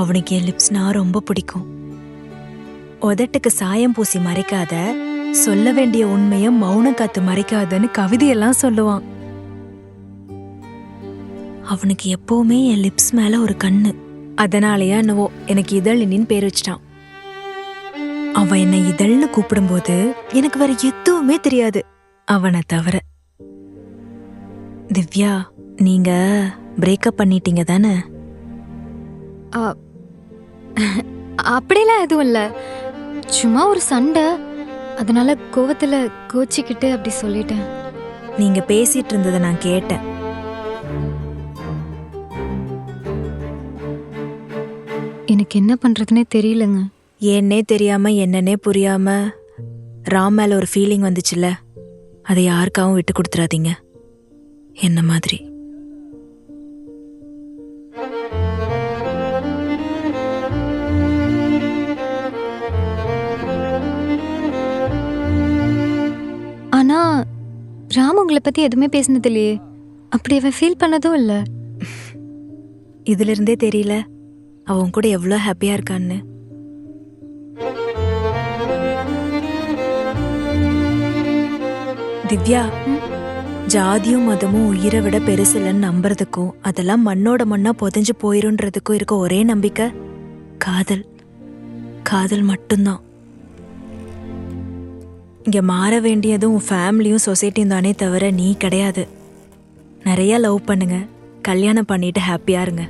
அவனுக்கு என் லிப்ஸ்னா ரொம்ப பிடிக்கும். உதட்டுக்கு சாயம் பூசி மறைக்காத, சொல்ல வேண்டிய உண்மைய மௌனம் காத்து மறைக்காதன்னு கவிதையெல்லாம் சொல்லுவான். அவனுக்கு எப்பவுமே என் லிப்ஸ் மேல ஒரு கண்ணு. அதனாலயா என்னவோ எனக்கு இதழினின்னு பேர் வச்சிட்டான். அவன் என்னை இதழ்னு கூப்பிடும்போது எனக்கு வேற எதுவுமே தெரியாது அவனை தவிர. திவ்யா, நீங்க பிரேக்கப் பண்ணிட்டீங்க தானே? அப்படிலாம் எதுவும் இல்ல, சும்மா ஒரு சண்டை, அதனால கோவத்துல கோச்சிக்கிட்டு அப்படி சொல்லிட்டேன். நீங்க பேசிட்டு இருந்ததை நான் கேட்டேன். எனக்கு என்ன பண்றதுன்னே தெரியலங்க. ஏன்னே தெரியாம என்னன்னே புரியாம ராம் மேல ஒரு ஃபீலிங் வந்துச்சுல்ல, அதை யாருக்காவும் விட்டு கொடுத்துறாதீங்க. என்ன மாதிரி. ஆனா ராம் உங்களை பத்தி எதுவுமே பேசினது இல்லையே, அப்படி அவன் ஃபீல் பண்ணதும் இல்ல. இதுல இருந்தே தெரியல அவன் கூட எவ்வளோ ஹாப்பியா இருக்கான்னு. திவ்யா, ஜாதியும் மதமும் உயிரை விட பெருசு இல்லைன்னு நம்புறதுக்கும் அதெல்லாம் மண்ணோட மண்ணா புதைஞ்சு போயிருன்றதுக்கும் இருக்க ஒரே நம்பிக்கை காதல். காதல் மட்டும்தான். இங்க மாற வேண்டியதும் உன் ஃபேமிலியும் சொசைட்டியும் தானே தவிர நீ கிடையாது. நிறைய லவ் பண்ணுங்க, கல்யாணம் பண்ணிட்டு ஹாப்பியா இருங்க.